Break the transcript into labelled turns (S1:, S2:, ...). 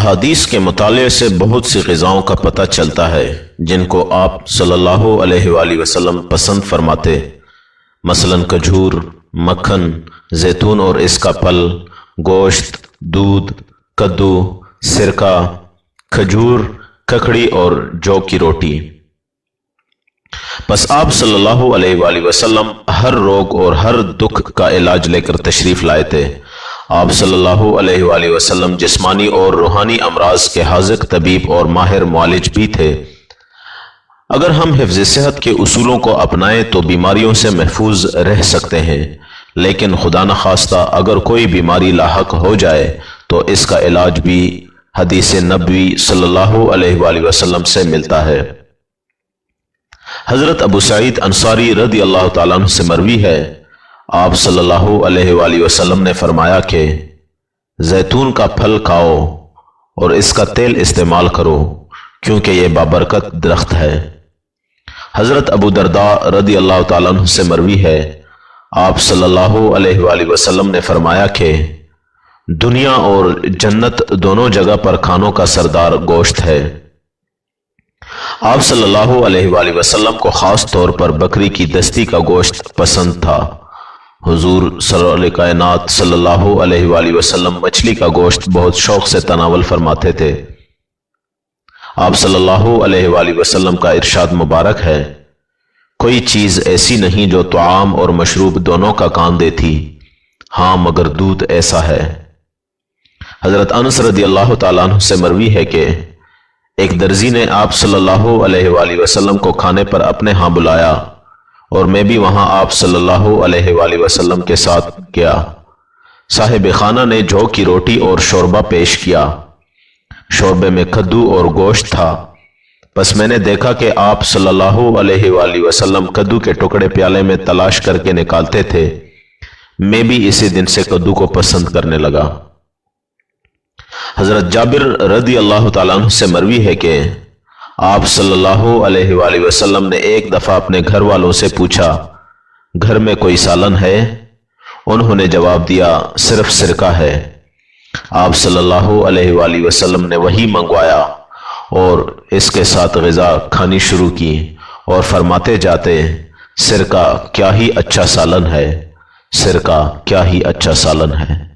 S1: احادیث کے مطالعے سے بہت سی غذاؤں کا پتہ چلتا ہے جن کو آپ صلی اللہ علیہ وآلہ وسلم پسند فرماتے، مثلا کھجور، مکھن، زیتون اور اس کا پھل، گوشت، دودھ، کدو، سرکہ، کھجور، ککڑی اور جو کی روٹی۔ پس آپ صلی اللہ علیہ وآلہ وسلم ہر روگ اور ہر دکھ کا علاج لے کر تشریف لائے تھے۔ آپ صلی اللہ علیہ وآلہ وسلم جسمانی اور روحانی امراض کے حاذق طبیب اور ماہر معالج بھی تھے۔ اگر ہم حفظ صحت کے اصولوں کو اپنائیں تو بیماریوں سے محفوظ رہ سکتے ہیں، لیکن خدا نخواستہ اگر کوئی بیماری لاحق ہو جائے تو اس کا علاج بھی حدیث نبوی صلی اللہ علیہ وآلہ وسلم سے ملتا ہے۔ حضرت ابو سعید انصاری رضی اللہ تعالیٰ عنہ سے مروی ہے، آپ صلی اللہ علیہ وآلہ وسلم نے فرمایا کہ زیتون کا پھل کھاؤ اور اس کا تیل استعمال کرو کیونکہ یہ بابرکت درخت ہے۔ حضرت ابو درداء رضی اللہ تعالیٰ عنہ سے مروی ہے، آپ صلی اللہ علیہ وآلہ وسلم نے فرمایا کہ دنیا اور جنت دونوں جگہ پر کھانوں کا سردار گوشت ہے۔ آپ صلی اللہ علیہ وآلہ وسلم کو خاص طور پر بکری کی دستی کا گوشت پسند تھا۔ حضور سرور کائنات صلی اللہ علیہ وآلہ وسلم مچھلی کا گوشت بہت شوق سے تناول فرماتے تھے۔ آپ صلی اللہ علیہ وآلہ وسلم کا ارشاد مبارک ہے، کوئی چیز ایسی نہیں جو طعام اور مشروب دونوں کا کام دیتی، ہاں مگر دودھ ایسا ہے۔ حضرت انس رضی اللہ تعالیٰ عنہ سے مروی ہے کہ ایک درزی نے آپ صلی اللہ علیہ وآلہ وسلم کو کھانے پر اپنے ہاں بلایا اور میں بھی وہاں آپ صلی اللہ علیہ وآلہ وسلم کے ساتھ گیا۔ صاحب خانہ نے جو کی روٹی اور شوربہ پیش کیا۔ شوربے میں کدو اور گوشت تھا۔ پس میں نے دیکھا کہ آپ صلی اللہ علیہ وآلہ وسلم کدو کے ٹکڑے پیالے میں تلاش کر کے نکالتے تھے۔ میں بھی اسی دن سے کدو کو پسند کرنے لگا۔ حضرت جابر رضی اللہ تعالیٰ عنہ سے مروی ہے کہ آپ صلی اللہ علیہ وآلہ وسلم نے ایک دفعہ اپنے گھر والوں سے پوچھا، گھر میں کوئی سالن ہے؟ انہوں نے جواب دیا، صرف سرکہ ہے۔ آپ صلی اللہ علیہ وآلہ وسلم نے وہی منگوایا اور اس کے ساتھ غذا کھانی شروع کی اور فرماتے جاتے، سرکہ کیا ہی اچھا سالن ہے، سرکہ کیا ہی اچھا سالن ہے۔